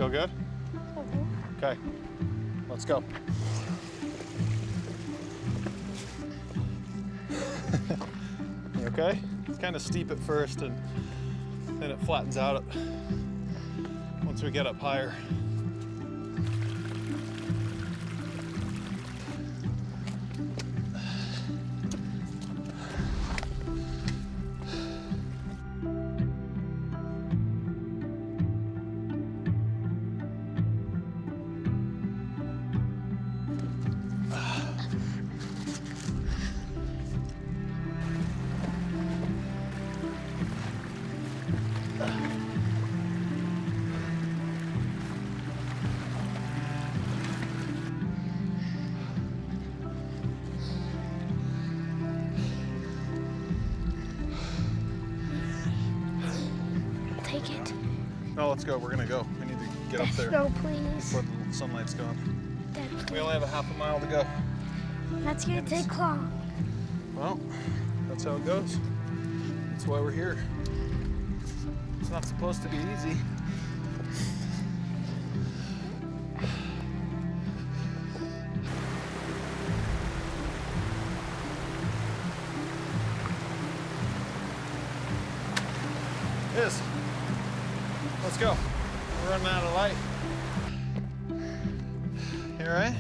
Feel good? Okay, let's go. You okay? It's kind of steep at first and then it flattens out once we get up higher. Take it. No, let's go. We're gonna go. We need to get up there. No, please. Before the sunlight's gone. Dad, please. We only have a half a mile to go. That's gonna take long. Well, that's how it goes. That's why we're here. It's not supposed to be easy. Yes. Let's go. We're running out of light. You all right?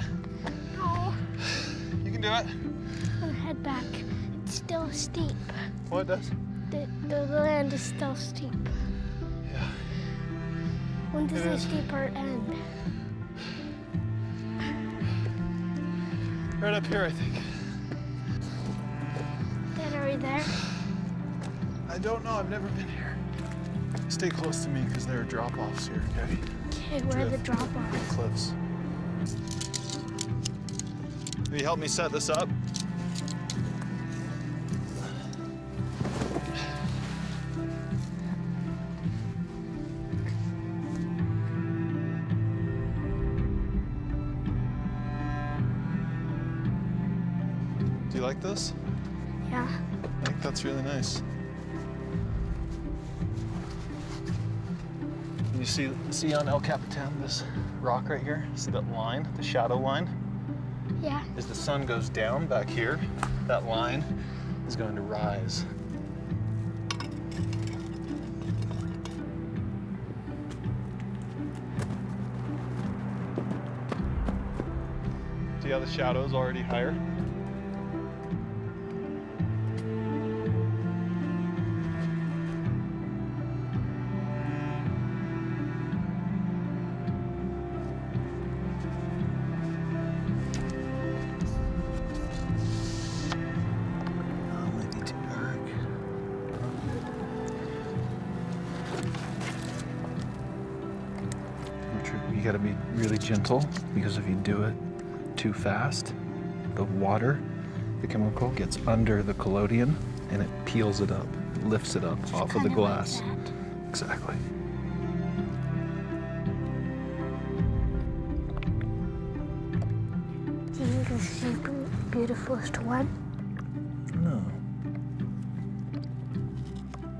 No. You can do it. I'm gonna head back. It's still steep. What does? The land is still steep. Yeah. When does It the is. steep part end? Right up here, I think. Dad, are we there? I don't know. I've never been here. Stay close to me because there are drop-offs here, okay? Okay, where are the drop-offs? Cliffs. Will you help me set this up? Do you like this? Yeah. I think that's really nice. You see on El Capitan, this rock right here? See that line, the shadow line? Yeah. As the sun goes down back here, that line is going to rise. See how the shadow is already higher? You gotta be really gentle because if you do it too fast, the water, the chemical gets under the collodion and it peels it up, lifts it up off of the glass. Like that. Exactly. Do you think this is the beautifulest one? No.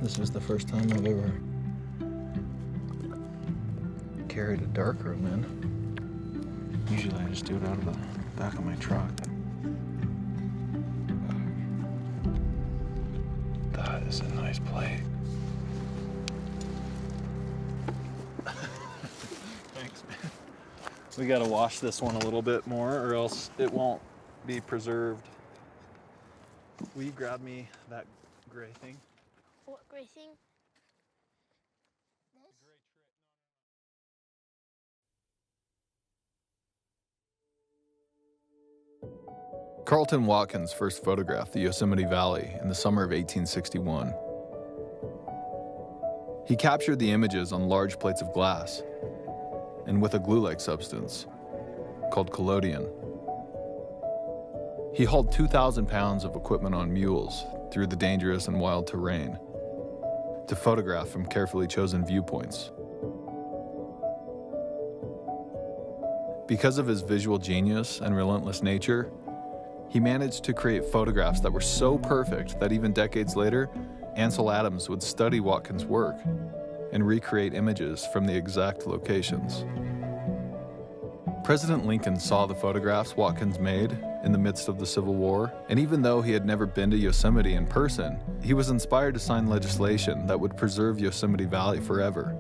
This is the first time I've ever carried a darkroom in. Usually I just do it out of the back of my truck. That is a nice plate. Thanks, man. We gotta wash this one a little bit more or else it won't be preserved. Will you grab me that gray thing? What gray thing? Carlton Watkins first photographed the Yosemite Valley in the summer of 1861. He captured the images on large plates of glass and with a glue-like substance called collodion. He hauled 2,000 pounds of equipment on mules through the dangerous and wild terrain to photograph from carefully chosen viewpoints. Because of his visual genius and relentless nature, he managed to create photographs that were so perfect that even decades later, Ansel Adams would study Watkins' work and recreate images from the exact locations. President Lincoln saw the photographs Watkins made in the midst of the Civil War, and even though he had never been to Yosemite in person, he was inspired to sign legislation that would preserve Yosemite Valley forever.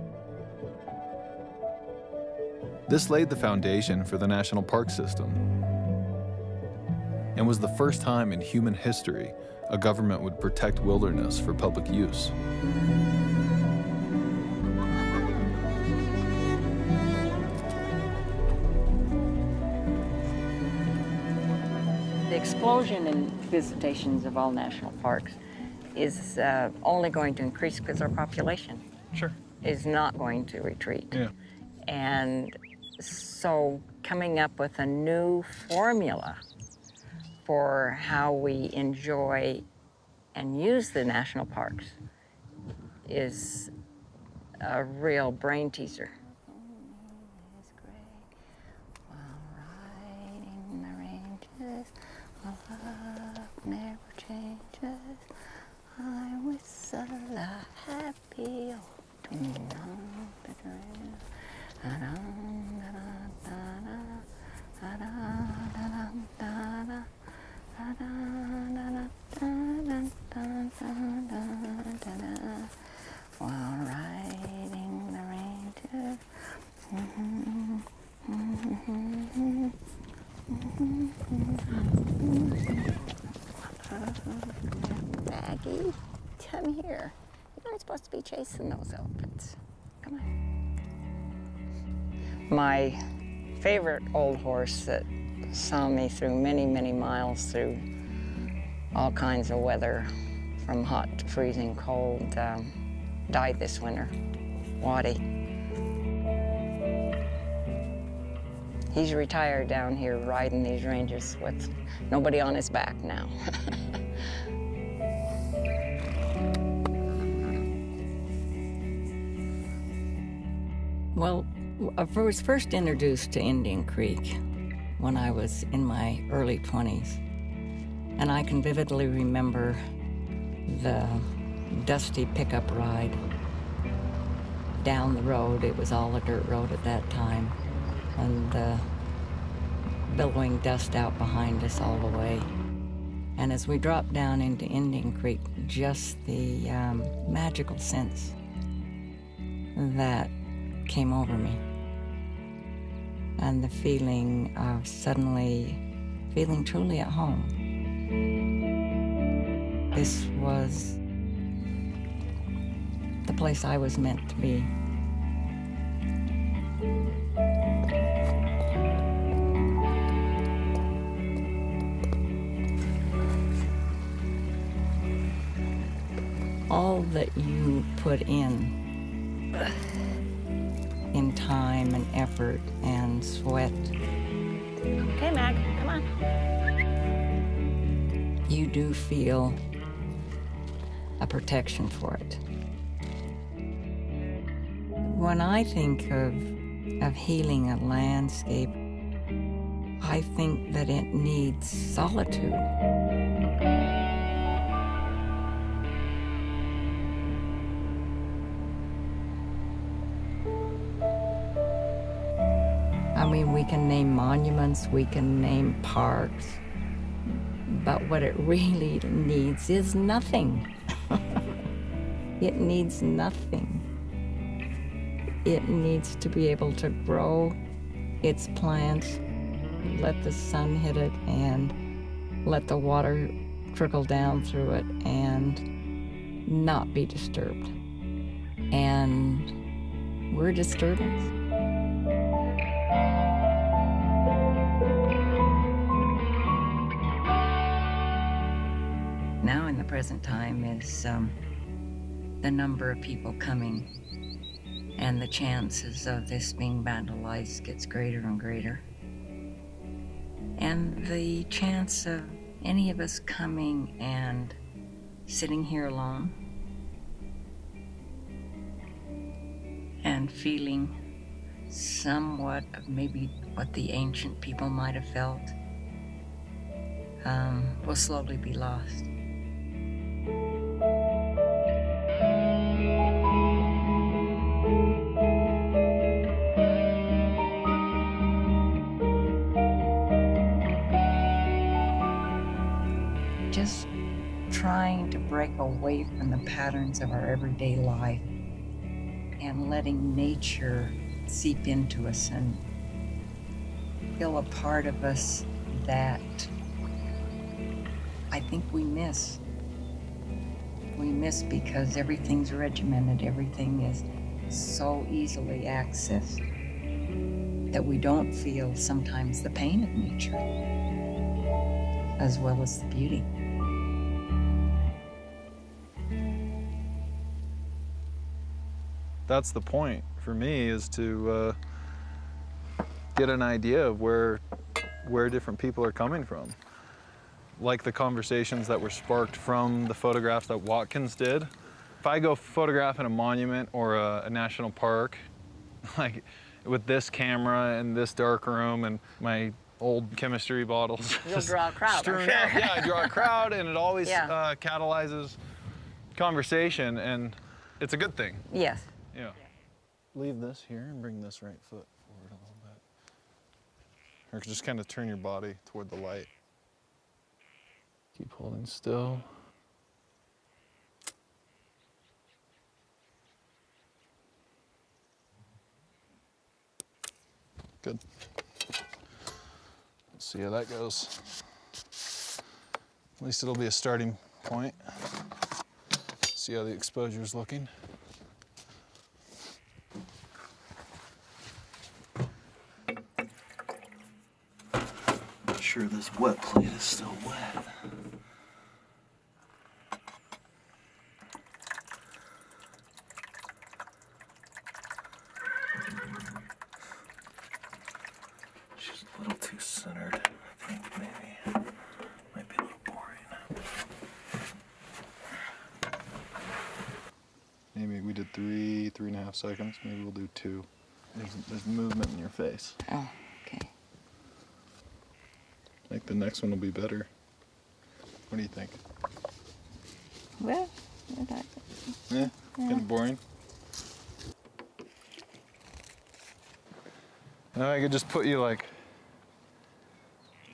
This laid the foundation for the national park system, and was the first time in human history a government would protect wilderness for public use. The explosion in visitations of all national parks is only going to increase because our population is not going to retreat. Yeah. And so coming up with a new formula for how we enjoy and use the national parks is a real brain teaser. Never changes. I whistle a happy while riding the ranges. Maggie, come here. You're not supposed to be chasing those elephants. Come on. My favorite old horse that saw me through many, many miles through all kinds of weather, from hot to freezing cold, died this winter, Waddy. He's retired down here riding these ranges with nobody on his back now. Well, I was first introduced to Indian Creek when I was in my early 20s. And I can vividly remember the dusty pickup ride down the road. It was all a dirt road at that time. And the billowing dust out behind us all the way. And as we dropped down into Indian Creek, just the magical sense that came over me. And the feeling of suddenly feeling truly at home. This was the place I was meant to be. All that you put in time and effort and sweat. Okay, Mag, come on. You do feel a protection for it. When I think of healing a landscape, I think that it needs solitude. I mean, we can name monuments, we can name parks, but what it really needs is nothing. It needs nothing. It needs to be able to grow its plants, let the sun hit it, and let the water trickle down through it and not be disturbed. And we're a disturbance. Now in the present time is the number of people coming, and the chances of this being vandalized gets greater and greater. And the chance of any of us coming and sitting here alone and feeling somewhat of maybe what the ancient people might have felt will slowly be lost. trying to break away from the patterns of our everyday life and letting nature seep into us and feel a part of us that I think we miss. We miss because everything's regimented, everything is so easily accessed that we don't feel sometimes the pain of nature as well as the beauty. That's the point for me, is to get an idea of where different people are coming from. Like the conversations that were sparked from the photographs that Watkins did. If I go photograph in a monument or a national park, like with this camera and this dark room and my old chemistry bottles. You'll draw a crowd, I'm sure. Yeah, I draw a crowd, and it always catalyzes conversation, and it's a good thing. Yes. Yeah. Leave this here and bring this right foot forward a little bit. Or just kind of turn your body toward the light. Keep holding still. Good. Let's see how that goes. At least it'll be a starting point. See how the exposure's looking. Make sure this wet plate is still wet. She's a little too centered, I think, maybe. Might be a little boring. Maybe we did 3.5 seconds. Maybe we'll do 2. There's movement in your face. Oh, okay. I think the next one will be better. What do you think? Well, Yeah, kind of boring. Now I could just put you like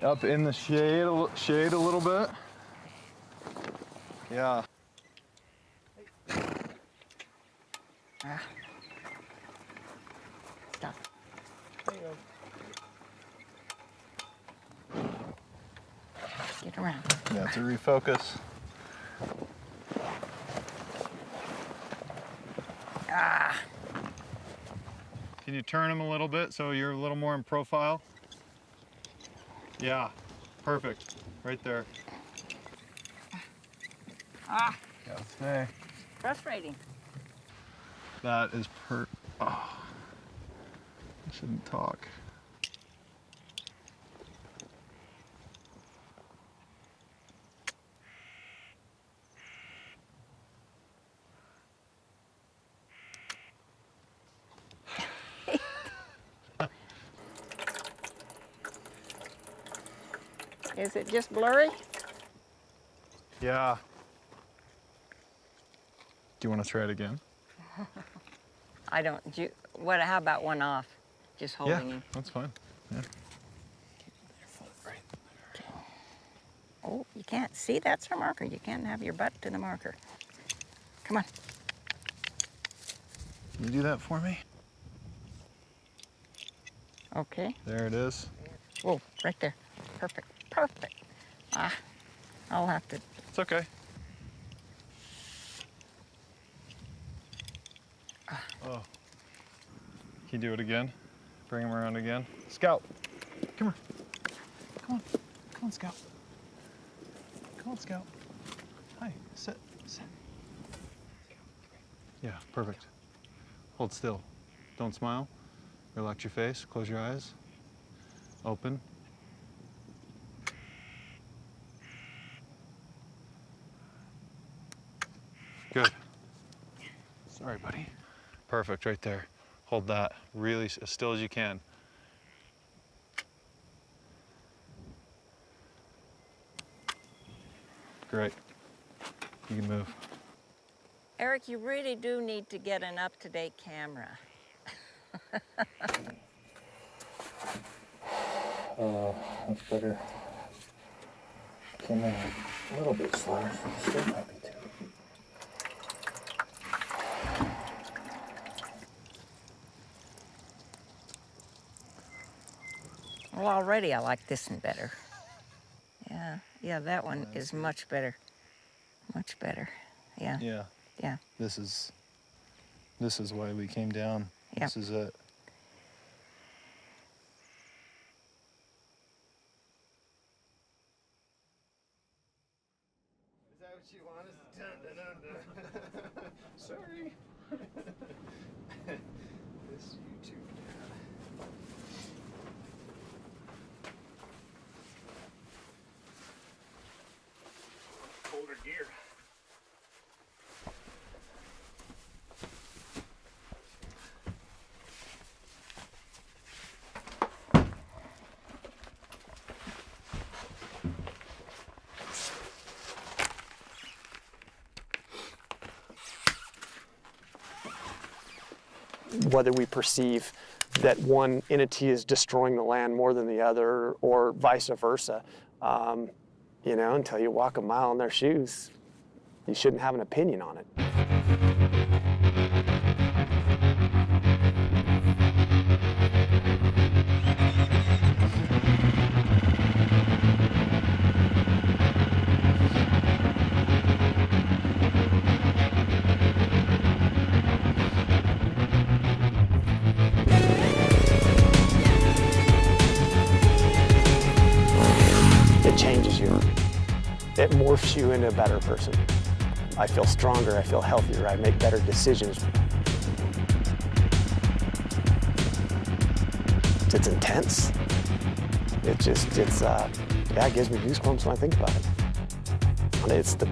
up in the shade a little bit. Yeah. Stop. There you go. Get around. Yeah, to refocus. Ah. Can you turn them a little bit so you're a little more in profile? Yeah, perfect. Right there. Ah. Okay. Frustrating. That is oh, I shouldn't talk. Is it just blurry? Yeah. Do you want to try it again? I don't. How about one off? Just holding you. That's fine. Yeah. Oh, you can't see. That's our marker. You can't have your butt to the marker. Come on. Can you do that for me? Okay. There it is. Whoa, right there. Perfect. Perfect. Ah, I'll have to. It's okay. Oh. Can you do it again? Bring him around again. Scout, come here. Come on. Come on, Scout. Come on, Scout. Hi, sit. Yeah, perfect. Hold still. Don't smile. Relax your face. Close your eyes. Open. Good. Sorry, buddy. Perfect, right there. Hold that really as still as you can. Great. You can move. Eric, you really do need to get an up-to-date camera. That's better. Came in a little bit slower, so I'm still happy to. Well, already I like this one better. Yeah, that one is much better. Much better. Yeah. Yeah. Yeah. This is why we came down. Yep. This is it. Is that what you want? Sorry. This YouTube dad. Colder gear. Whether we perceive that one entity is destroying the land more than the other, or vice versa. You know, until you walk a mile in their shoes, you shouldn't have an opinion on it. It changes you. It morphs you into a better person. I feel stronger, I feel healthier, I make better decisions. It's intense. Yeah, it gives me goosebumps when I think about it. And it's the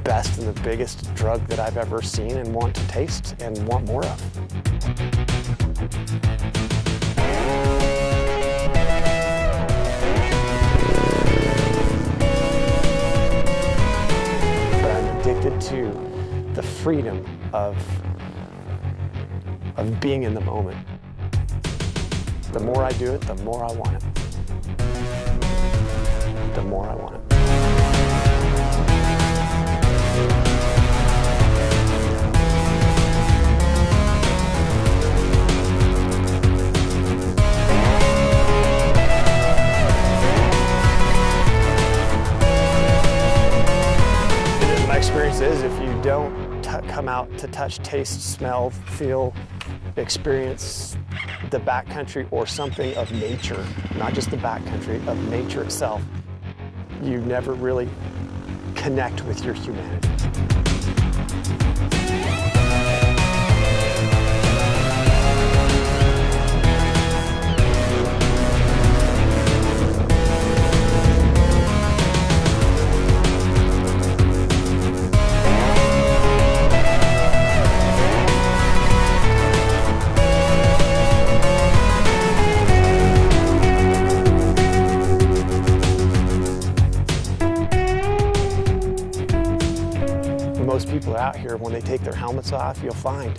best and the biggest drug that I've ever seen and want to taste and want more of. To the freedom of being in the moment. The more I do it, the more I want it. The more I want it. Experience is if you don't come out to touch, taste, smell, feel, experience the backcountry or something of nature, not just the backcountry, of nature itself, you never really connect with your humanity. Most people out here, when they take their helmets off, you'll find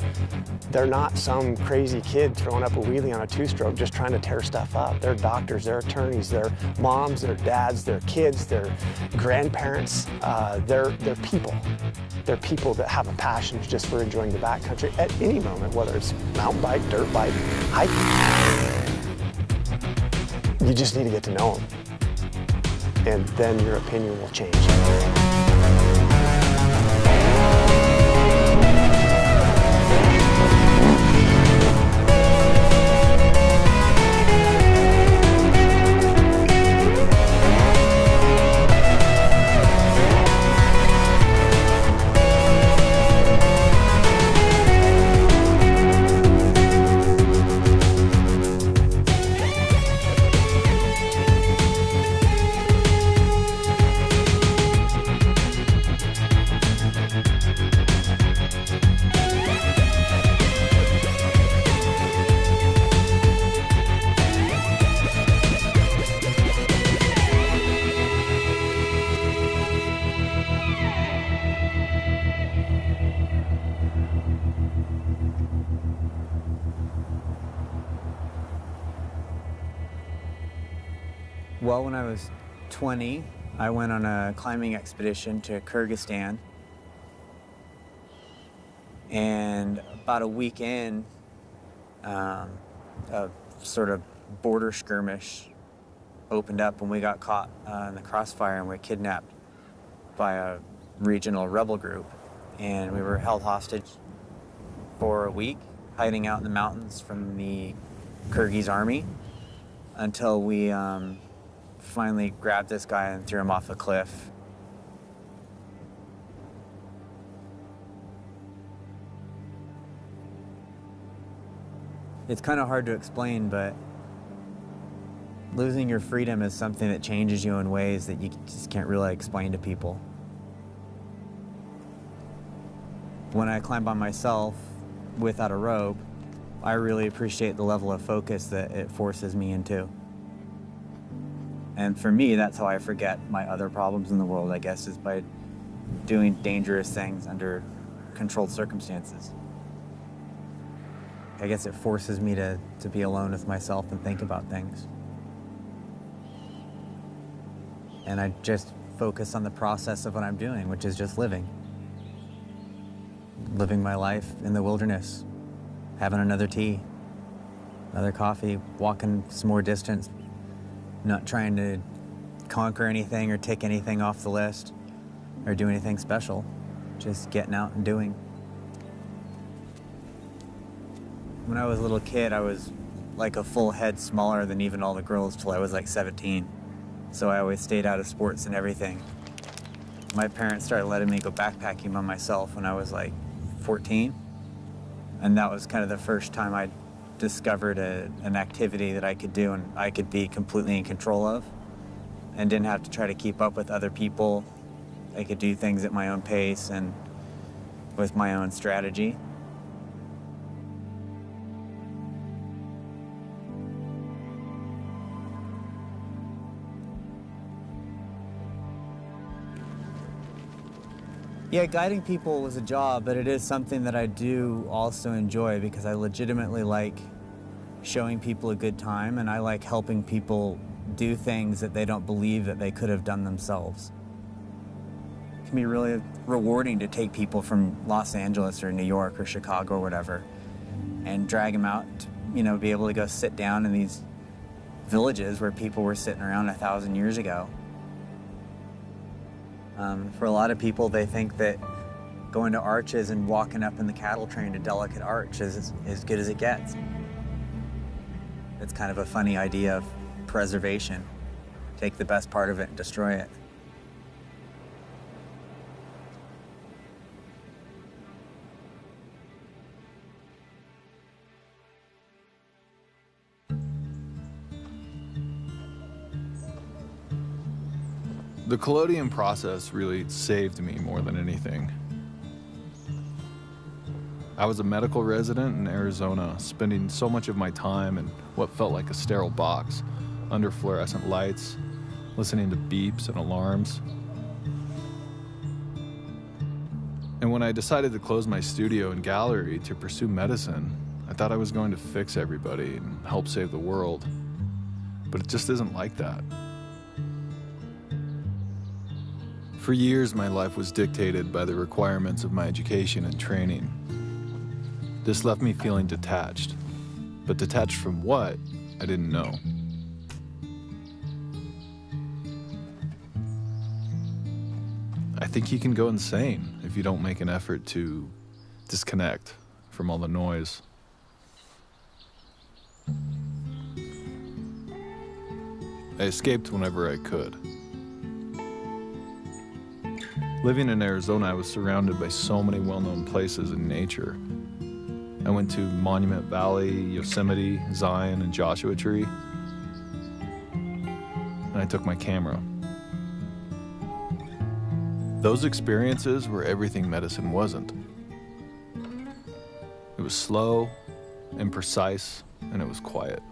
they're not some crazy kid throwing up a wheelie on a two-stroke just trying to tear stuff up. They're doctors, they're attorneys, they're moms, they're dads, they're kids, they're grandparents, they're people. They're people that have a passion just for enjoying the backcountry at any moment, whether it's mountain bike, dirt bike, hiking. You just need to get to know them, and then your opinion will change. Well, when I was 20, I went on a climbing expedition to Kyrgyzstan, and about a week in, a sort of border skirmish opened up, and we got caught in the crossfire, and we were kidnapped by a regional rebel group, and we were held hostage for a week, hiding out in the mountains from the Kyrgyz army, until we finally grabbed this guy and threw him off a cliff. It's kind of hard to explain, but losing your freedom is something that changes you in ways that you just can't really explain to people. When I climb by myself without a rope, I really appreciate the level of focus that it forces me into. And for me, that's how I forget my other problems in the world, I guess, is by doing dangerous things under controlled circumstances. I guess it forces me to be alone with myself and think about things. And I just focus on the process of what I'm doing, which is just living. Living my life in the wilderness, having another tea, another coffee, walking some more distance, not trying to conquer anything or tick anything off the list or do anything special, just getting out and doing. When I was a little kid, I was like a full head smaller than even all the girls till I was like 17. So I always stayed out of sports and everything. My parents started letting me go backpacking by myself when I was like 14. And that was kind of the first time I discovered an activity that I could do and I could be completely in control of and didn't have to try to keep up with other people. I could do things at my own pace and with my own strategy. Yeah, guiding people was a job, but it is something that I do also enjoy because I legitimately like showing people a good time, and I like helping people do things that they don't believe that they could have done themselves. It can be really rewarding to take people from Los Angeles or New York or Chicago or whatever and drag them out, to, be able to go sit down in these villages where people were sitting around 1,000 years ago. For a lot of people, they think that going to arches and walking up in the cattle train to Delicate Arch is as good as it gets. It's kind of a funny idea of preservation. Take the best part of it and destroy it. The Collodion process really saved me more than anything. I was a medical resident in Arizona, spending so much of my time in what felt like a sterile box, under fluorescent lights, listening to beeps and alarms. And when I decided to close my studio and gallery to pursue medicine, I thought I was going to fix everybody and help save the world. But it just isn't like that. For years, my life was dictated by the requirements of my education and training. This left me feeling detached. But detached from what, I didn't know. I think you can go insane if you don't make an effort to disconnect from all the noise. I escaped whenever I could. Living in Arizona, I was surrounded by so many well-known places in nature. I went to Monument Valley, Yosemite, Zion, and Joshua Tree. And I took my camera. Those experiences were everything medicine wasn't. It was slow and precise, and it was quiet.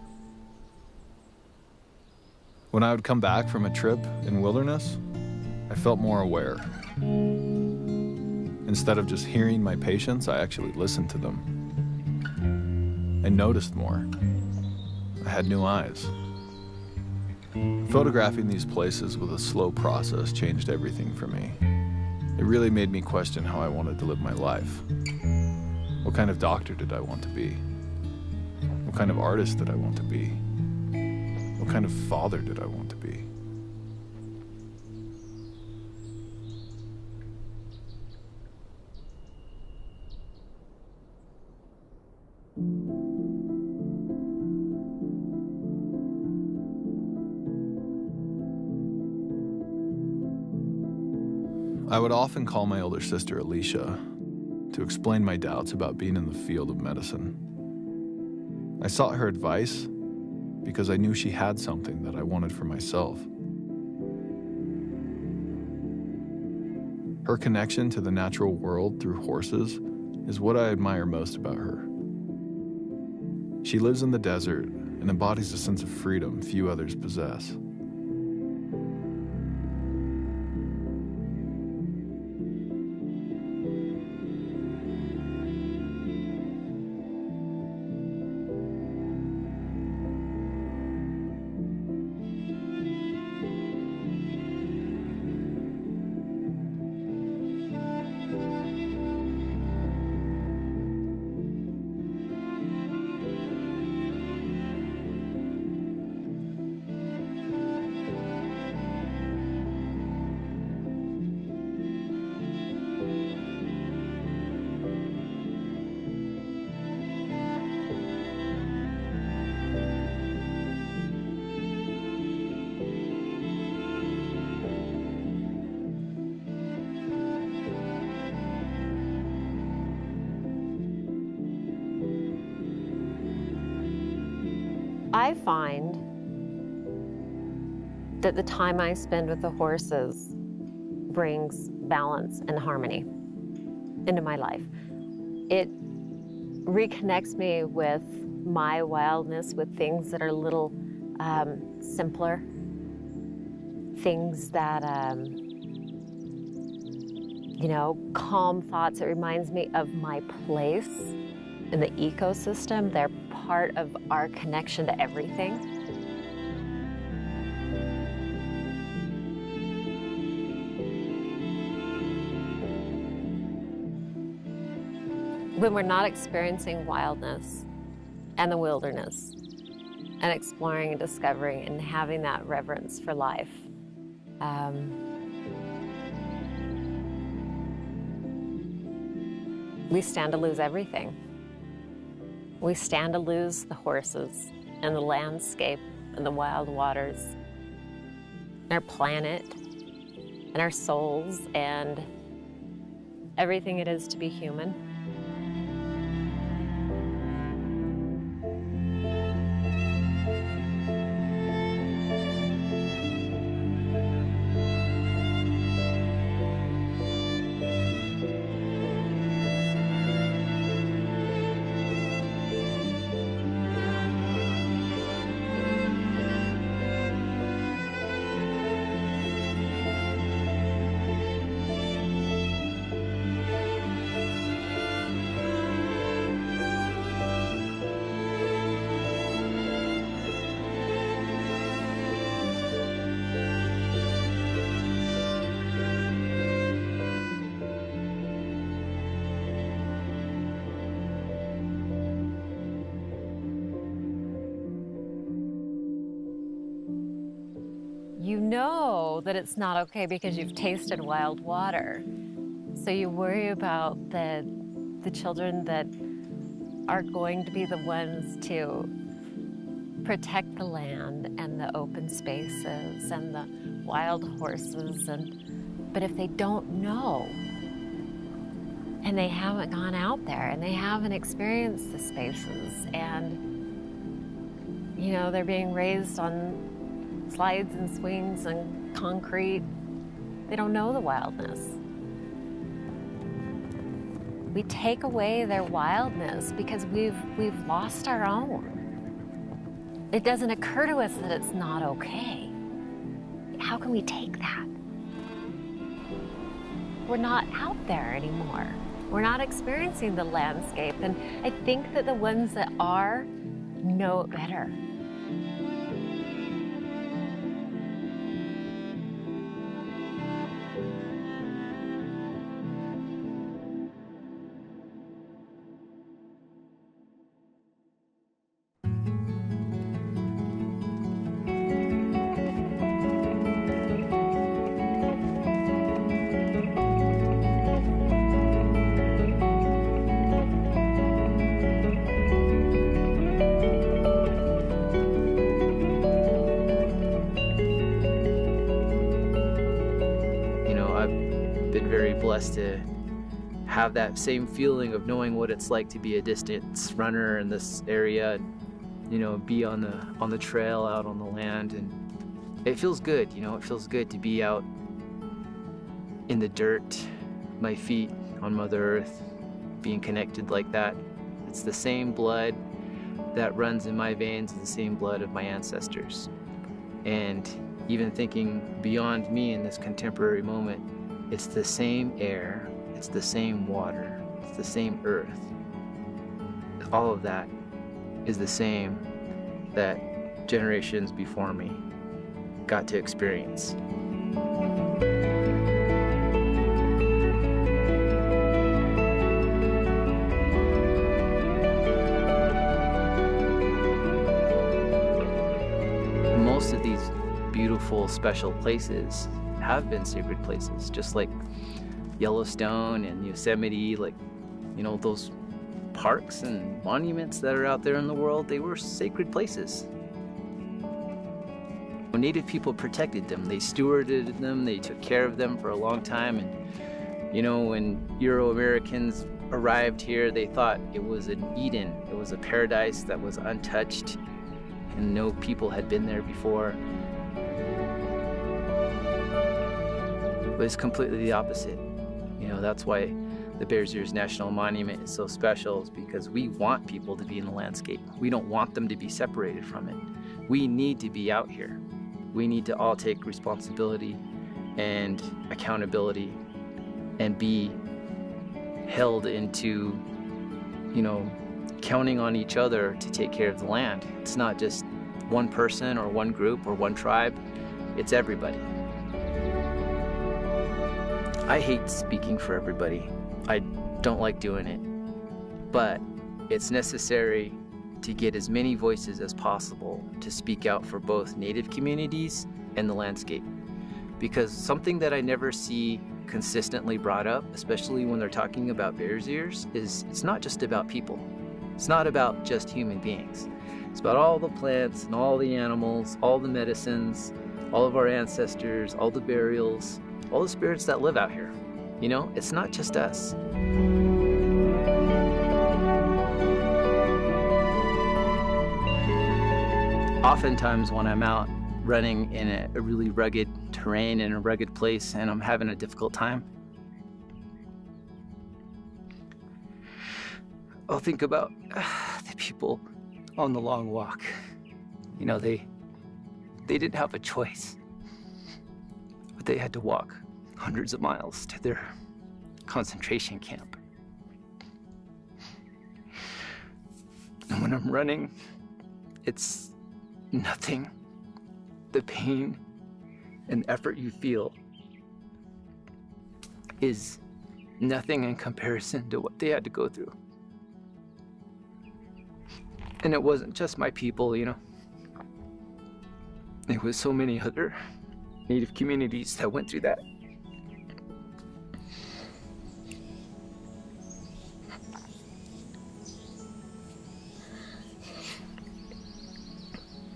When I would come back from a trip in wilderness, I felt more aware. Instead of just hearing my patients, I actually listened to them. I noticed more. I had new eyes. Photographing these places with a slow process changed everything for me. It really made me question how I wanted to live my life. What kind of doctor did I want to be? What kind of artist did I want to be? What kind of father did I want to be? I would often call my older sister Alicia to explain my doubts about being in the field of medicine. I sought her advice because I knew she had something that I wanted for myself. Her connection to the natural world through horses is what I admire most about her. She lives in the desert and embodies a sense of freedom few others possess. I find that the time I spend with the horses brings balance and harmony into my life. It reconnects me with my wildness, with things that are a little simpler, things that, you know, calm thoughts. It reminds me of my place in the ecosystem. They're part of our connection to everything. When we're not experiencing wildness and the wilderness and exploring and discovering and having that reverence for life, we stand to lose everything. We stand to lose the horses and the landscape and the wild waters, and our planet and our souls and everything it is to be human. You know that it's not okay because you've tasted wild water. So you worry about the children that are going to be the ones to protect the land and the open spaces and the wild horses. But if they don't know, and they haven't gone out there and they haven't experienced the spaces, and you know, they're being raised on slides and swings and concrete, they don't know the wildness. We take away their wildness because we've lost our own. It doesn't occur to us that it's not okay. How can we take that? We're not out there anymore. We're not experiencing the landscape, and I think that the ones that are know it better. been very blessed to have that same feeling of knowing what it's like to be a distance runner in this area, and, you know, be on the trail out on the land. And it feels good, you know, it feels good to be out in the dirt, my feet on Mother Earth, being connected like that. It's the same blood that runs in my veins, the same blood of my ancestors. And even thinking beyond me in this contemporary moment, it's the same air, it's the same water, it's the same earth. All of that is the same that generations before me got to experience. Most of these beautiful, special places have been sacred places, just like Yellowstone and Yosemite, like, you know, those parks and monuments that are out there in the world, they were sacred places. Native people protected them, they stewarded them, they took care of them for a long time. And, you know, when Euro-Americans arrived here, they thought it was an Eden, it was a paradise that was untouched, and no people had been there before. But it's completely the opposite. You know, that's why the Bears Ears National Monument is so special, is because we want people to be in the landscape. We don't want them to be separated from it. We need to be out here. We need to all take responsibility and accountability and be held into, you know, counting on each other to take care of the land. It's not just one person or one group or one tribe, it's everybody. I hate speaking for everybody. I don't like doing it, but it's necessary to get as many voices as possible to speak out for both Native communities and the landscape. Because something that I never see consistently brought up, especially when they're talking about Bears Ears, is it's not just about people. It's not about just human beings. It's about all the plants and all the animals, all the medicines, all of our ancestors, all the burials, all the spirits that live out here. You know, it's not just us. Oftentimes when I'm out running in a really rugged terrain, in a rugged place, and I'm having a difficult time, I'll think about the people on the long walk. You know, they didn't have a choice, but they had to walk hundreds of miles to their concentration camp. And when I'm running, it's nothing. The pain and effort you feel is nothing in comparison to what they had to go through. And it wasn't just my people, you know. It was so many other Native communities that went through that.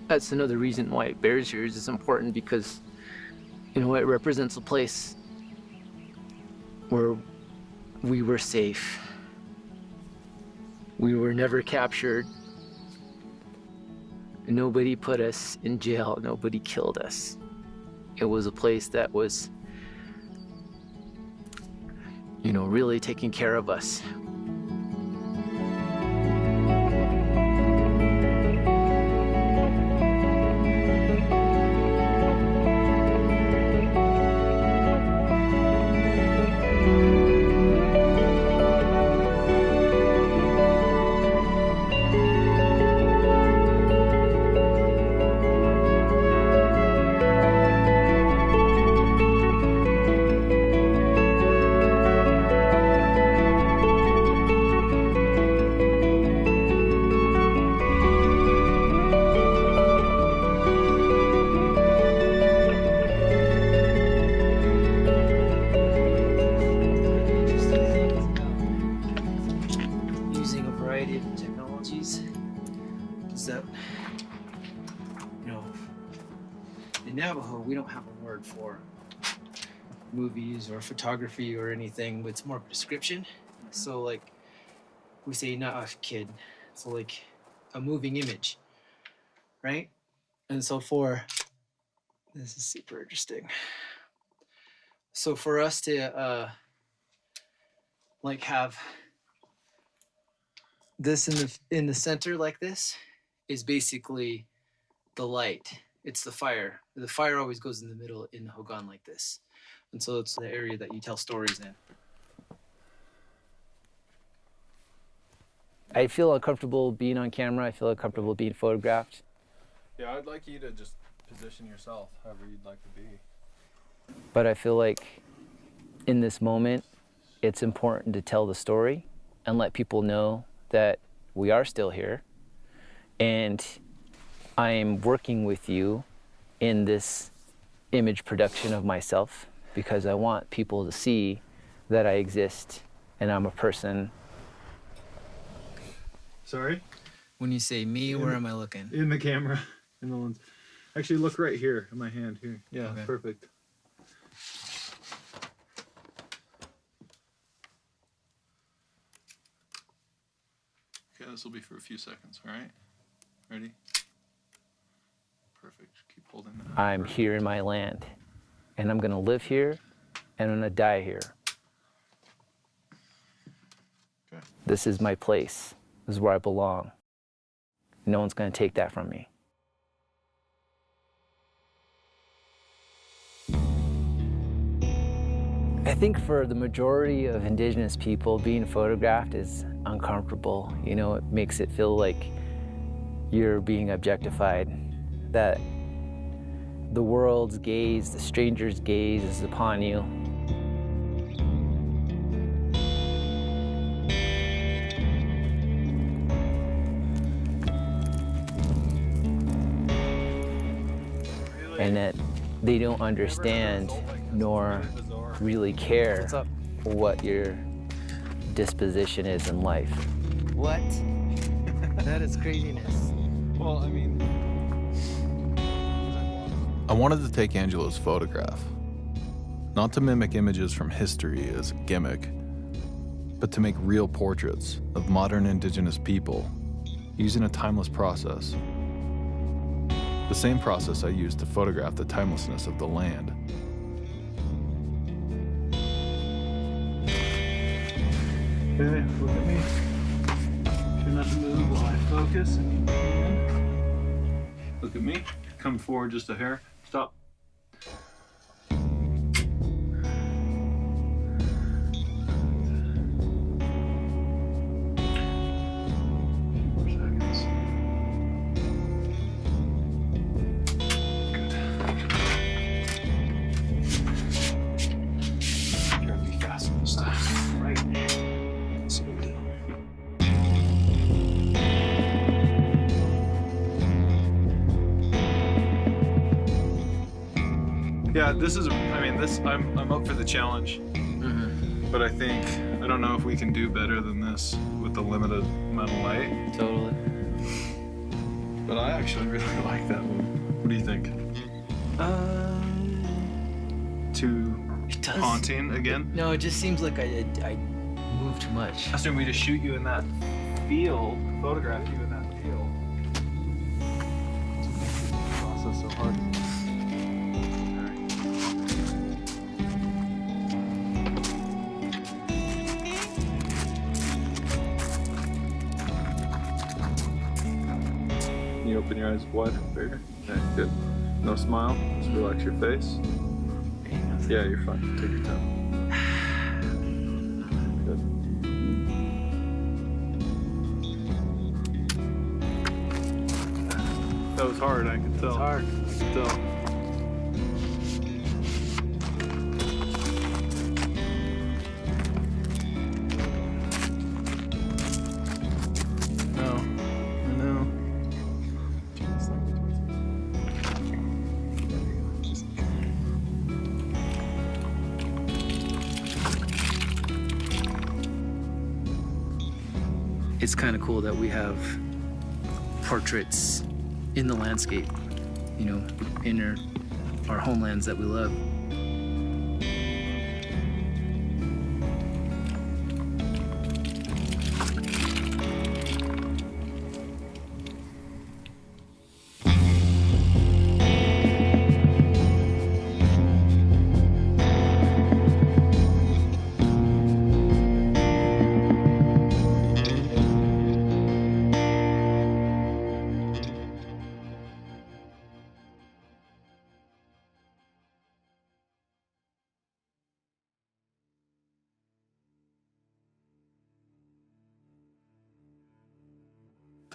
That's another reason why Bears Ears is important, because, you know, it represents a place where we were safe. We were never captured. Nobody put us in jail. Nobody killed us. It was a place that was, you know, really taking care of us. movies or photography or anything, it's more description. So like we say not a kid, so like a moving image, right? And so this is super interesting. So for us to like have this in the center like this is basically the light. It's the fire. The fire always goes in the middle in Hogan like this. And so it's the area that you tell stories in. I feel uncomfortable being on camera. I feel uncomfortable being photographed. Yeah, I'd like you to just position yourself however you'd like to be. But I feel like in this moment, it's important to tell the story and let people know that we are still here. And I am working with you in this image production of myself because I want people to see that I exist and I'm a person. Sorry? When you say me, where am I looking? In the camera, in the lens. Actually, look right here in my hand here. Yeah, Okay. Perfect. Okay, this will be for a few seconds, all right? Ready? Perfect. Keep holding that. I'm here in my land, and I'm gonna live here, and I'm gonna die here. Okay. This is my place. This is where I belong. No one's gonna take that from me. I think for the majority of indigenous people, being photographed is uncomfortable. You know, it makes it feel like you're being objectified, that the world's gaze, the stranger's gaze is upon you. And that they don't understand nor really care what your disposition is in life. What? That is craziness. Well, I mean... I wanted to take Angela's photograph, not to mimic images from history as a gimmick, but to make real portraits of modern indigenous people using a timeless process. The same process I used to photograph the timelessness of the land. Okay, look at me. Try not to move while I focus. Look at me. Come forward just a hair. Stop. 4 seconds. Good. Try to be fast this time. Right. Slow down. Yeah, this is, I mean, I'm up for the challenge. Mm-hmm. But I don't know if we can do better than this with the limited amount of light. Totally. But I actually really like that one. What do you think? Too haunting again? No, it just seems like I move too much. I assume we just shoot you in that field, photograph you in that field. That's what makes this process so hard. Can you open your eyes wide and bigger? Okay, good. No smile, just relax your face. Yeah, you're fine. Take your time. Good. That was hard, I can tell. It's hard. I can tell. No, I know. It's kind of cool that we have portraits in the landscape, you know, in our homelands that we love.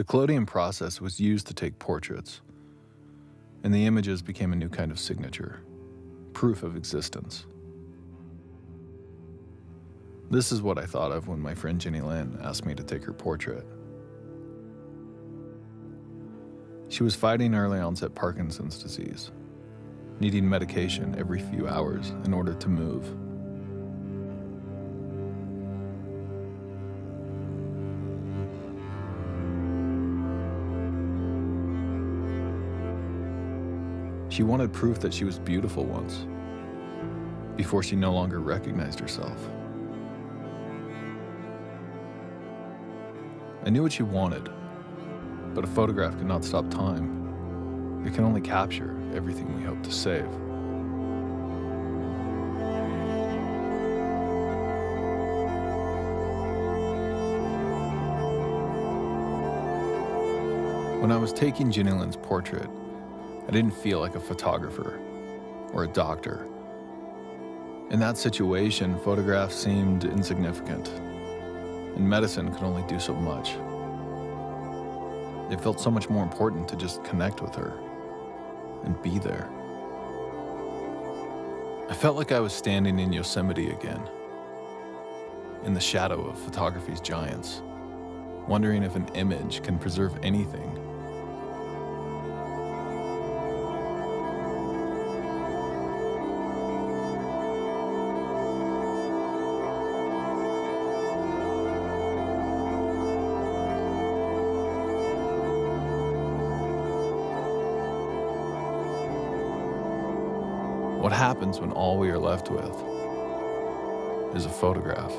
The Collodion process was used to take portraits, and the images became a new kind of signature, proof of existence. This is what I thought of when my friend Jenny Lynn asked me to take her portrait. She was fighting early onset Parkinson's disease, needing medication every few hours in order to move. She wanted proof that she was beautiful once, before she no longer recognized herself. I knew what she wanted, but a photograph could not stop time. It can only capture everything we hope to save. When I was taking Jenny Lynn's portrait, I didn't feel like a photographer or a doctor. In that situation, photographs seemed insignificant, and medicine could only do so much. It felt so much more important to just connect with her and be there. I felt like I was standing in Yosemite again, in the shadow of photography's giants, wondering if an image can preserve anything. What happens when all we are left with is a photograph?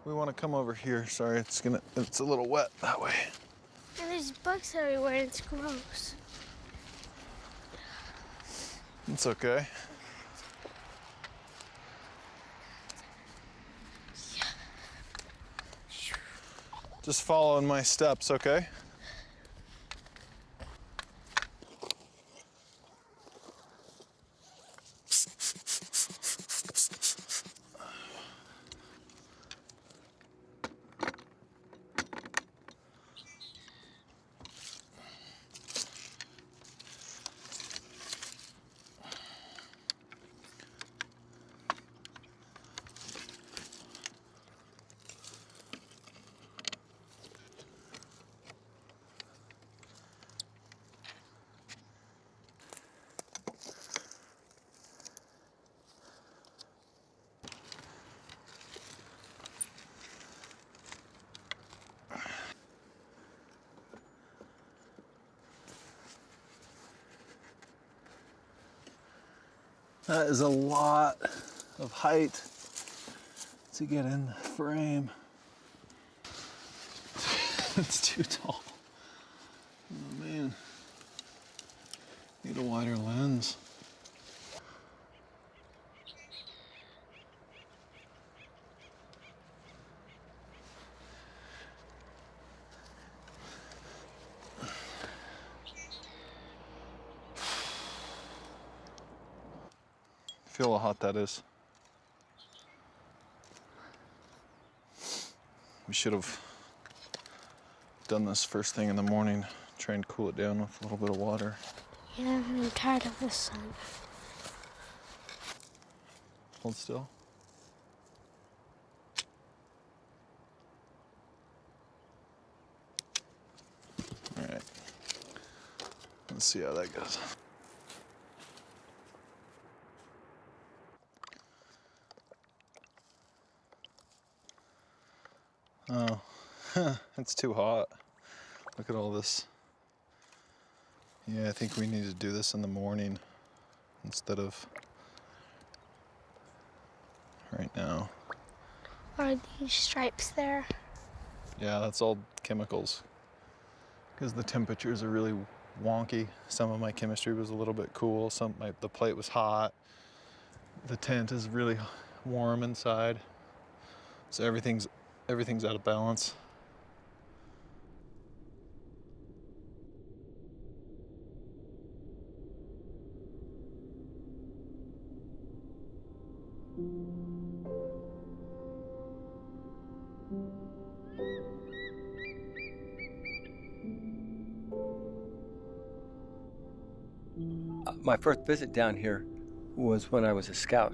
We want to come over here. Sorry, it's a little wet that way. And there's bugs everywhere and it's gross. It's okay. Just follow in my steps, okay? That is a lot of height to get in the frame. It's too tall. Oh man, need a wider lens. Feel how hot that is. We should have done this first thing in the morning. Try and cool it down with a little bit of water. Yeah, I'm tired of the sun. Hold still. All right. Let's see how that goes. Oh, it's too hot. Look at all this. Yeah, I think we need to do this in the morning instead of right now. Are these stripes there? Yeah, that's all chemicals. Because the temperatures are really wonky. Some of my chemistry was a little bit cool. The plate was hot. The tent is really warm inside. So everything's out of balance. My first visit down here was when I was a scout.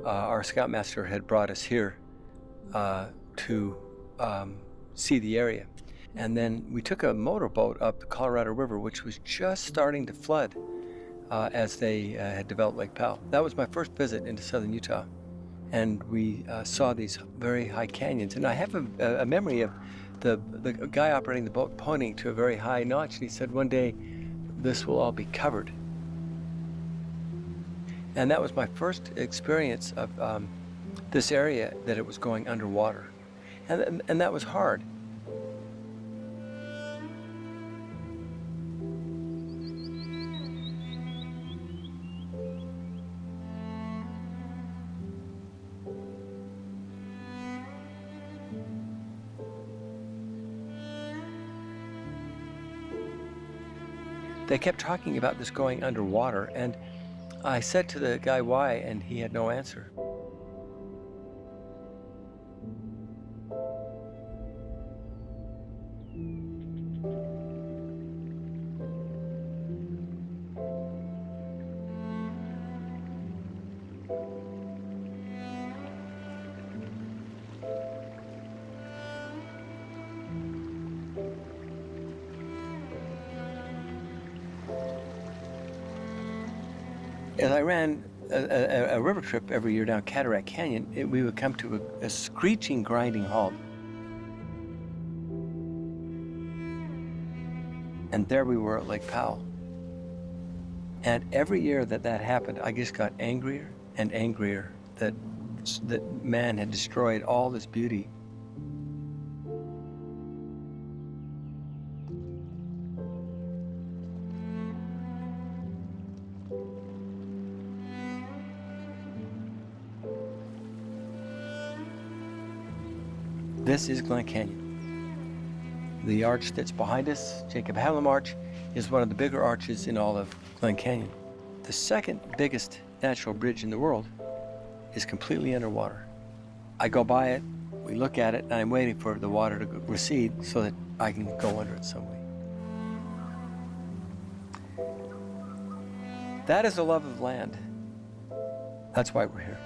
Our scoutmaster had brought us here to see the area. And then we took a motorboat up the Colorado River, which was just starting to flood as they had developed Lake Powell. That was my first visit into southern Utah. And we saw these very high canyons. And I have a memory of the guy operating the boat pointing to a very high notch. And he said, one day, this will all be covered. And that was my first experience of this area, that it was going underwater. And that was hard. They kept talking about this going underwater, and I said to the guy why, and he had no answer. As I ran a river trip every year down Cataract Canyon, we would come to a screeching, grinding halt. And there we were at Lake Powell. And every year that happened, I just got angrier and angrier that man had destroyed all this beauty. This is Glen Canyon. The arch that's behind us, Jacob Hamlin Arch, is one of the bigger arches in all of Glen Canyon. The second biggest natural bridge in the world is completely underwater. I go by it, we look at it, and I'm waiting for the water to recede so that I can go under it some way. That is a love of land. That's why we're here.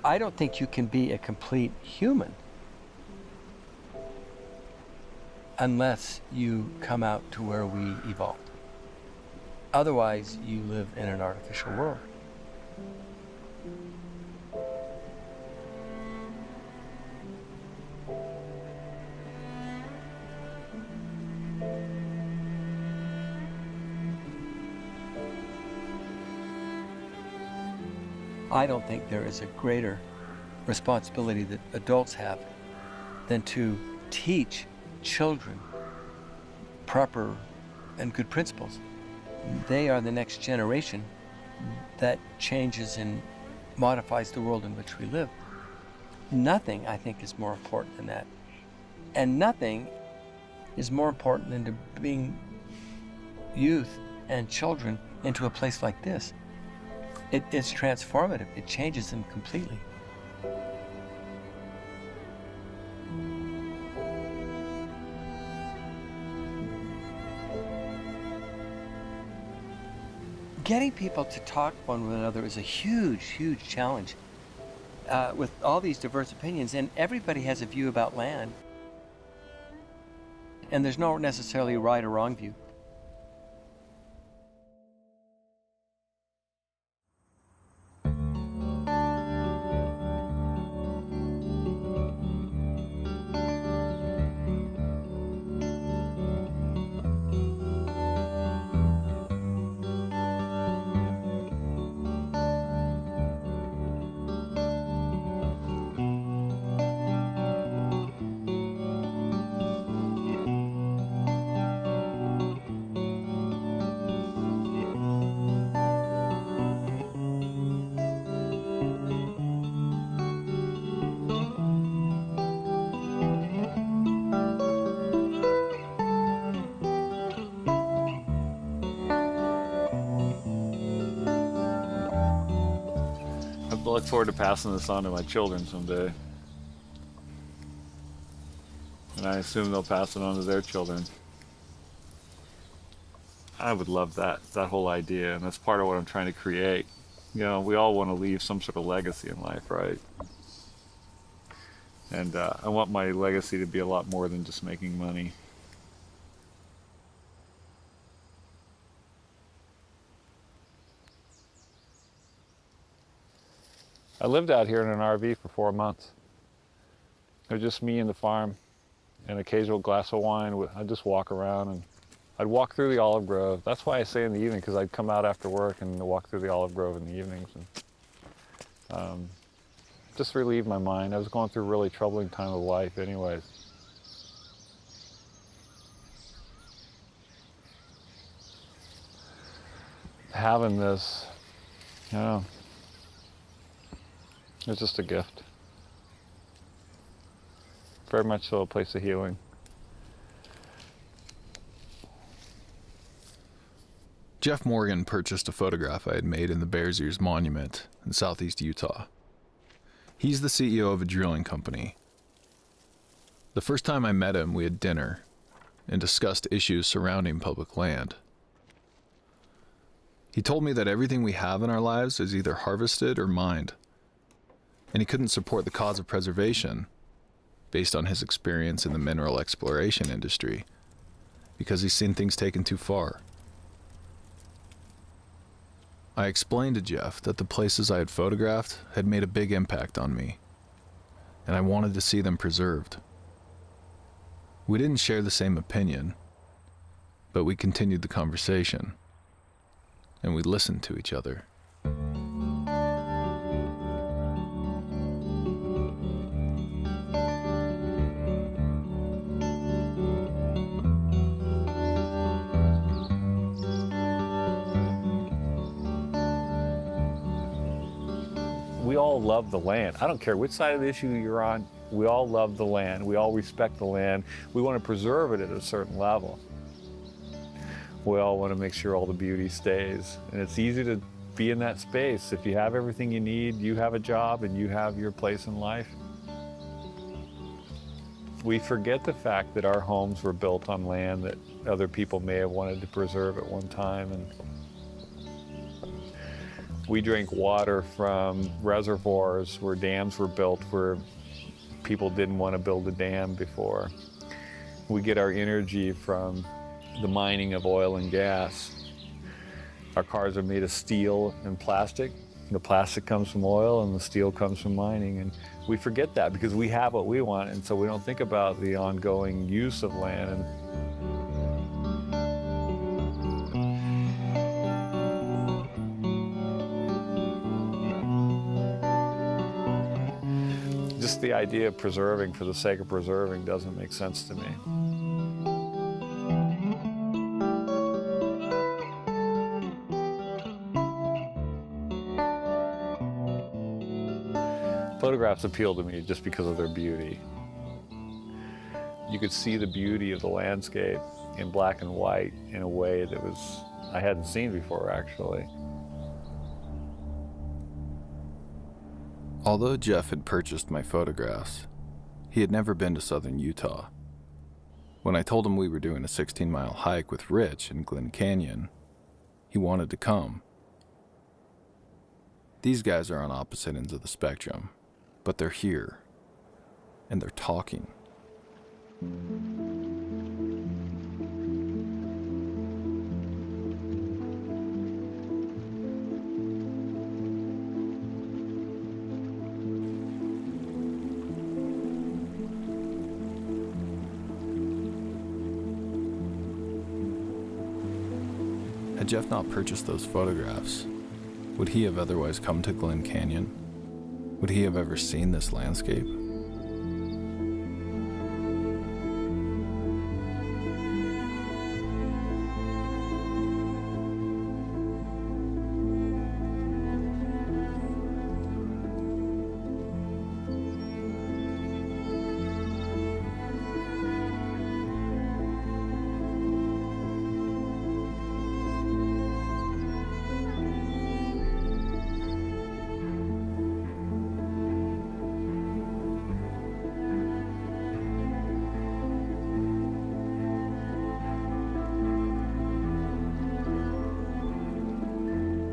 I don't think you can be a complete human unless you come out to where we evolved. Otherwise, you live in an artificial world. I don't think there is a greater responsibility that adults have than to teach children proper and good principles. They are the next generation that changes and modifies the world in which we live. Nothing, I think, is more important than that. And nothing is more important than to bring youth and children into a place like this. It's transformative. It changes them completely. Getting people to talk one with another is a huge, huge challenge with all these diverse opinions, and everybody has a view about land. And there's no necessarily right or wrong view. I look forward to passing this on to my children someday. And I assume they'll pass it on to their children. I would love that whole idea, and that's part of what I'm trying to create. You know, we all want to leave some sort of legacy in life, right? And I want my legacy to be a lot more than just making money. I lived out here in an RV for 4 months. It was just me and the farm, and an occasional glass of wine. I'd just walk around, and I'd walk through the olive grove. That's why I say in the evening, because I'd come out after work and walk through the olive grove in the evenings, and just relieve my mind. I was going through a really troubling time of life anyways. Having this, you know, it's just a gift. Very much so a place of healing. Jeff Morgan purchased a photograph I had made in the Bears Ears Monument in southeast Utah. He's the CEO of a drilling company. The first time I met him, we had dinner and discussed issues surrounding public land. He told me that everything we have in our lives is either harvested or mined, and he couldn't support the cause of preservation based on his experience in the mineral exploration industry because he's seen things taken too far. I explained to Jeff that the places I had photographed had made a big impact on me, and I wanted to see them preserved. We didn't share the same opinion, but we continued the conversation, and we listened to each other. We all love the land. I don't care which side of the issue you're on, we all love the land. We all respect the land. We want to preserve it at a certain level. We all want to make sure all the beauty stays. And it's easy to be in that space. If you have everything you need, you have a job and you have your place in life. We forget the fact that our homes were built on land that other people may have wanted to preserve at one time. And we drink water from reservoirs where dams were built where people didn't want to build a dam before. We get our energy from the mining of oil and gas. Our cars are made of steel and plastic. The plastic comes from oil and the steel comes from mining. And we forget that because we have what we want, and so we don't think about the ongoing use of land. Just the idea of preserving for the sake of preserving doesn't make sense to me. Photographs appeal to me just because of their beauty. you could see the beauty of the landscape in black and white in a way that I hadn't seen before, actually. Although Jeff had purchased my photographs, he had never been to southern Utah. When I told him we were doing a 16-mile hike with Rich in Glen Canyon, he wanted to come. These guys are on opposite ends of the spectrum, but they're here, and they're talking. Had Jeff not purchased those photographs, would he have otherwise come to Glen Canyon? Would he have ever seen this landscape?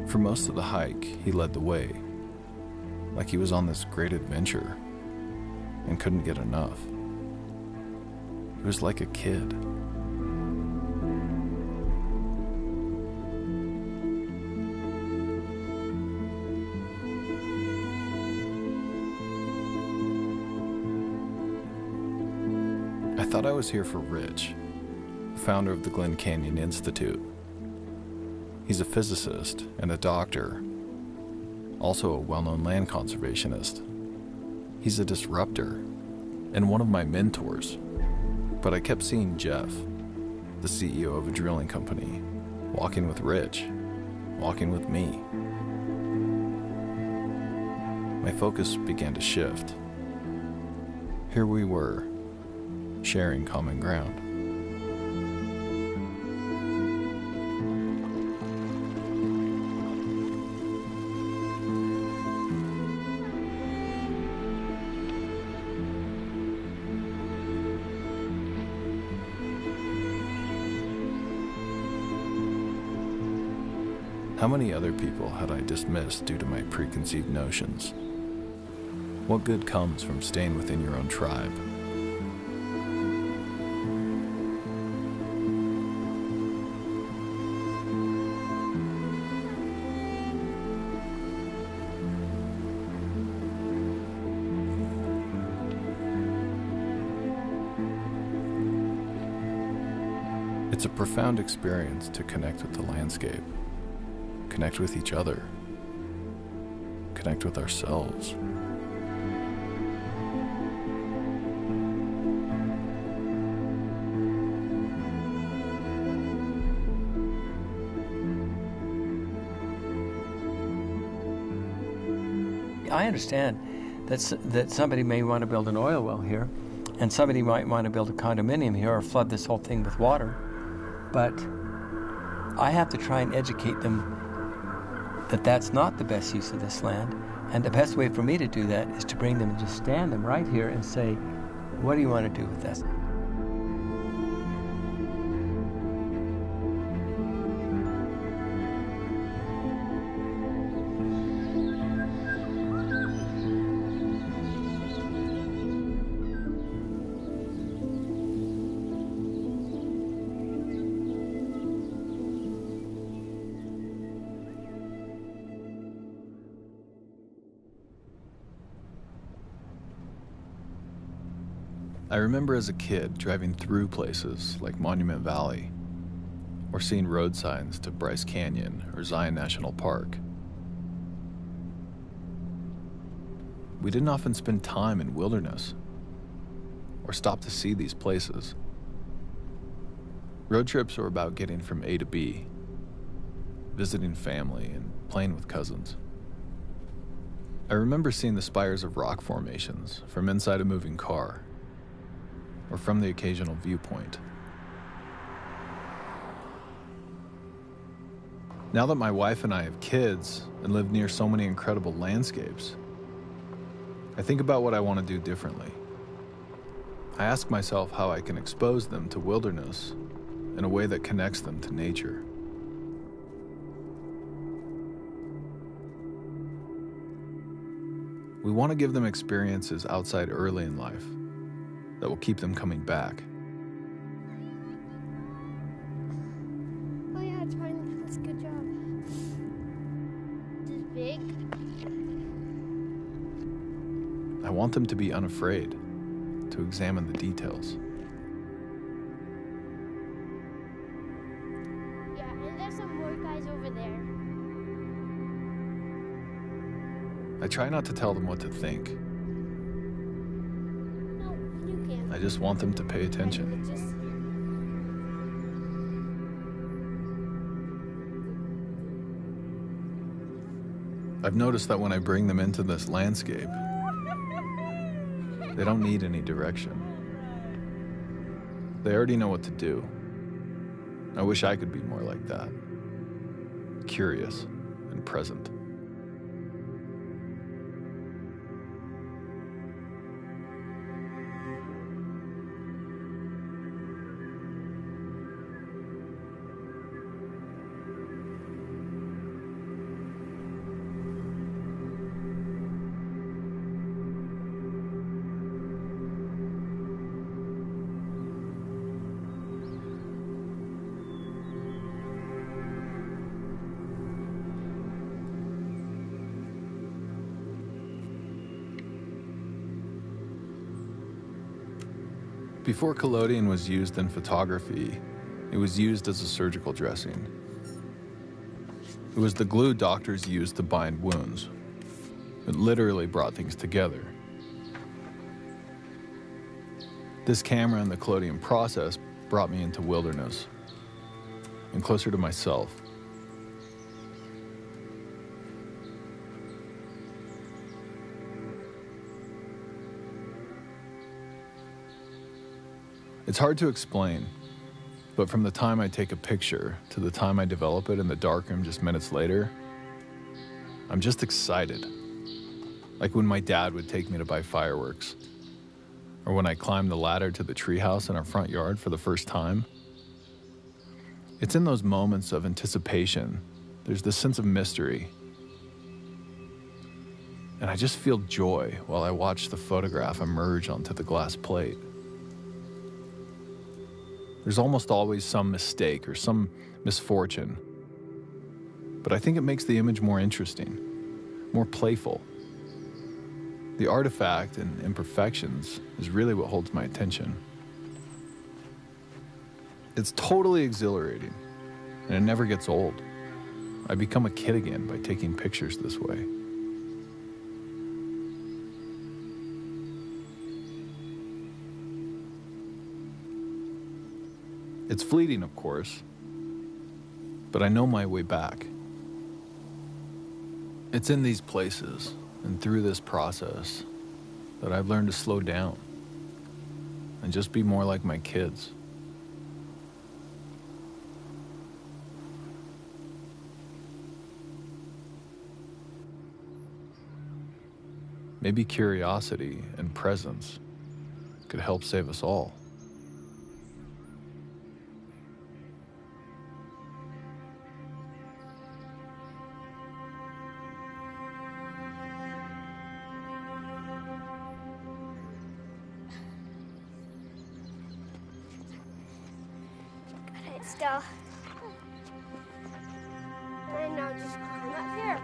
For most of the hike, he led the way, like he was on this great adventure and couldn't get enough. He was like a kid. I thought I was here for Rich, the founder of the Glen Canyon Institute. He's a physicist and a doctor, also a well-known land conservationist. He's a disruptor and one of my mentors. But I kept seeing Jeff, the CEO of a drilling company, walking with Rich, walking with me. My focus began to shift. Here we were, sharing common ground. How many other people had I dismissed due to my preconceived notions? What good comes from staying within your own tribe? It's a profound experience to connect with the landscape. Connect with each other, connect with ourselves. I understand that somebody may want to build an oil well here, and somebody might want to build a condominium here or flood this whole thing with water, but I have to try and educate them that that's not the best use of this land. And the best way for me to do that is to bring them and just stand them right here and say, what do you want to do with this? I remember as a kid driving through places like Monument Valley, or seeing road signs to Bryce Canyon or Zion National Park. We didn't often spend time in wilderness or stop to see these places. Road trips were about getting from A to B, visiting family and playing with cousins. I remember seeing the spires of rock formations from inside a moving car. or from the occasional viewpoint. Now that my wife and I have kids and live near so many incredible landscapes, I think about what I want to do differently. I ask myself how I can expose them to wilderness in a way that connects them to nature. We want to give them experiences outside early in life that will keep them coming back. Oh yeah, it's fine. That's a good job. This is big. I want them to be unafraid, to examine the details. Yeah, and there's some more guys over there. I try not to tell them what to think. No, you can. I just want them to pay attention. I've noticed that when I bring them into this landscape, they don't need any direction. They already know what to do. I wish I could be more like that. Curious and present. Before collodion was used in photography, it was used as a surgical dressing. It was the glue doctors used to bind wounds. It literally brought things together. This camera and the collodion process brought me into wilderness and closer to myself. It's hard to explain, but from the time I take a picture to the time I develop it in the darkroom just minutes later, I'm just excited. Like when my dad would take me to buy fireworks, or when I climbed the ladder to the treehouse in our front yard for the first time. It's in those moments of anticipation, there's this sense of mystery. And I just feel joy while I watch the photograph emerge onto the glass plate. There's almost always some mistake or some misfortune, but I think it makes the image more interesting, more playful. The artifact and imperfections is really what holds my attention. It's totally exhilarating, and it never gets old. I become a kid again by taking pictures this way. It's fleeting, of course, but I know my way back. It's in these places and through this process that I've learned to slow down and just be more like my kids. Maybe curiosity and presence could help save us all. Still. And now just climb up here.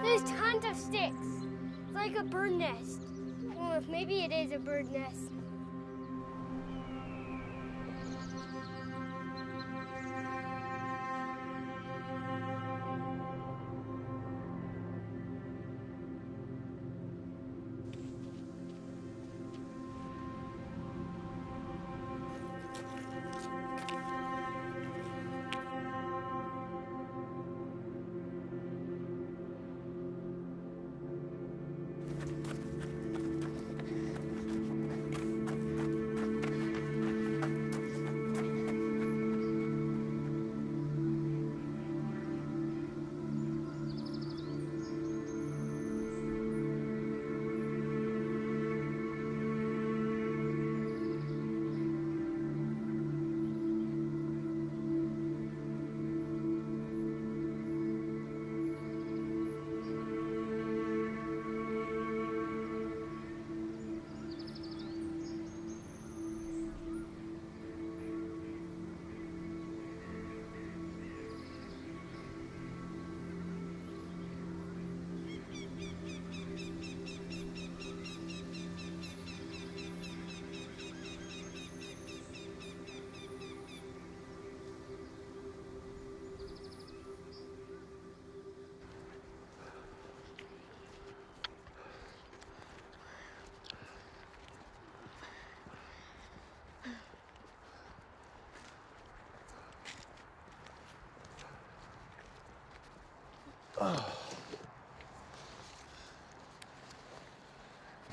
There's tons of sticks. It's like a bird nest. Well, maybe it is a bird nest.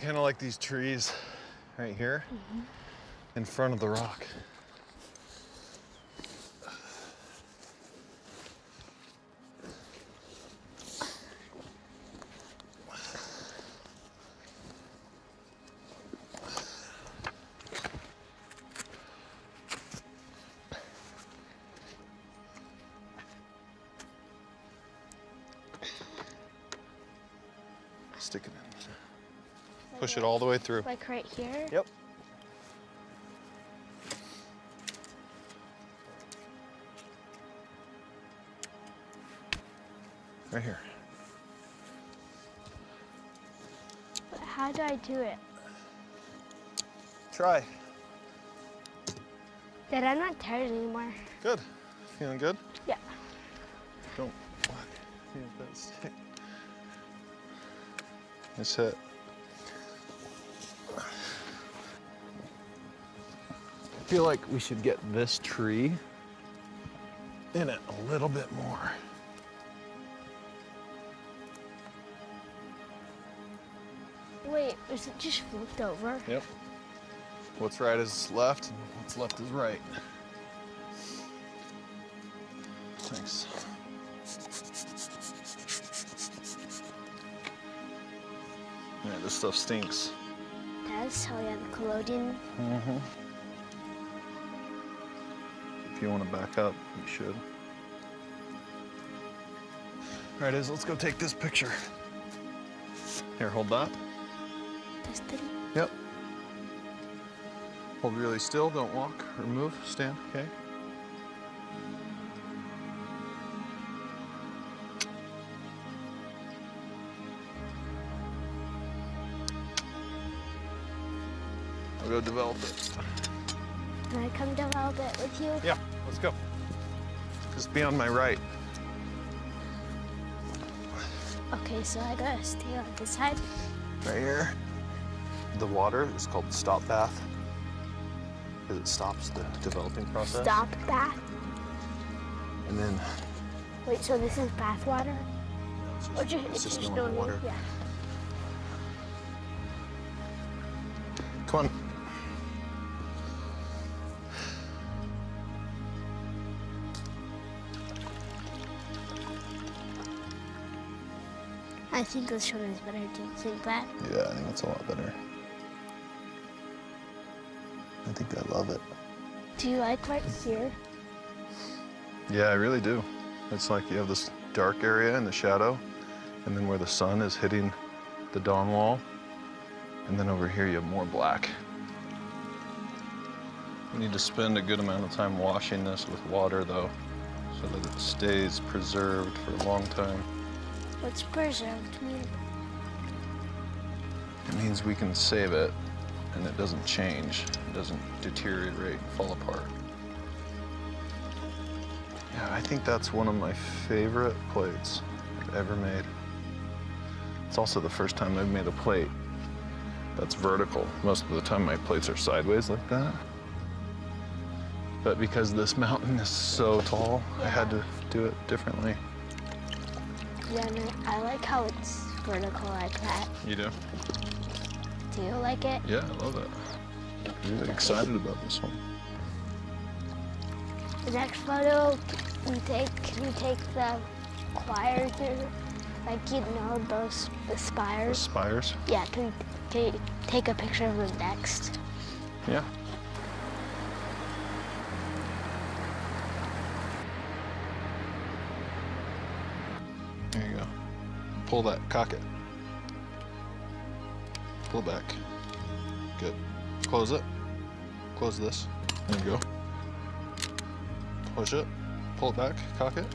Kind of like these trees right here in front of the rock. Stick it in. Push it all the way through. Like right here? Yep. Right here. But how do I do it? Try. Dad, I'm not tired anymore. Good. Feeling good? Yeah. Don't walk. See if that stick. Nice hit. I feel like we should get this tree in it a little bit more. Wait, is it just flipped over? Yep. What's right is left, and what's left is right. Thanks. Yeah, this stuff stinks. Does? Oh yeah, the collodion. Mm-hmm. If you want to back up, you should. All right, let's go take this picture. Here, hold that. This thing? Yep. Hold really still, don't walk or move, stand, okay? I'll go develop it. Can I come develop it with you? Yeah, let's go. Just be on my right. Okay, so I gotta stay on this side. Right here. The water is called the stop bath because it stops the developing process. Stop bath. And then Wait, so this is bath water? Or it's just normal normal water. Yeah. Come on. I think this one is better. Do you think that? Yeah, I think it's a lot better. I think I love it. Do you like right here? Yeah, I really do. It's like you have this dark area in the shadow, and then where the sun is hitting the dawn wall, and then over here you have more black. We need to spend a good amount of time washing this with water, though, so that it stays preserved for a long time. What's preserved mean? It means we can save it, and it doesn't change. It doesn't deteriorate, fall apart. Yeah, I think that's one of my favorite plates I've ever made. It's also the first time I've made a plate that's vertical. Most of the time my plates are sideways like that. But because this mountain is so tall, I had to do it differently. Yeah, no, I like how it's vertical like that. You do? Do you like it? Yeah, I love it. I'm really excited about this one. The next photo we take, can we take the choir through? Like, you know, the The spires? spires? Yeah, can you take a picture of them next? Yeah. There you go. Pull that, cock it. Pull it back. Good. Close it. Close this. There you go. Push it. Pull it back, cock it.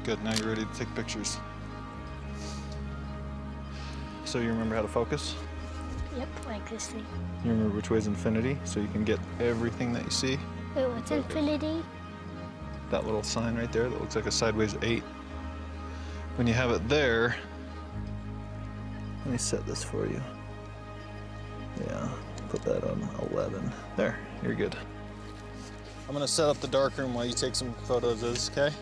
Good, now you're ready to take pictures. So you remember how to focus? Yep, like this thing. You remember which way is infinity, so you can get everything that you see? Wait, what's infinity? That little sign right there that looks like a sideways 8. When you have it there, let me set this for you. Yeah, put that on 11. There, you're good. I'm gonna set up the darkroom while you take some photos, okay?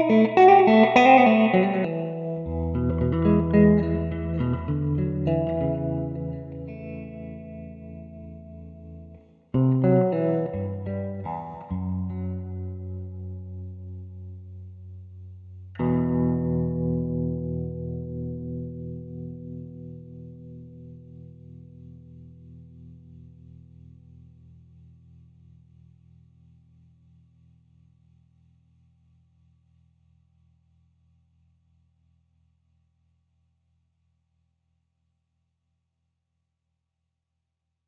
Bye.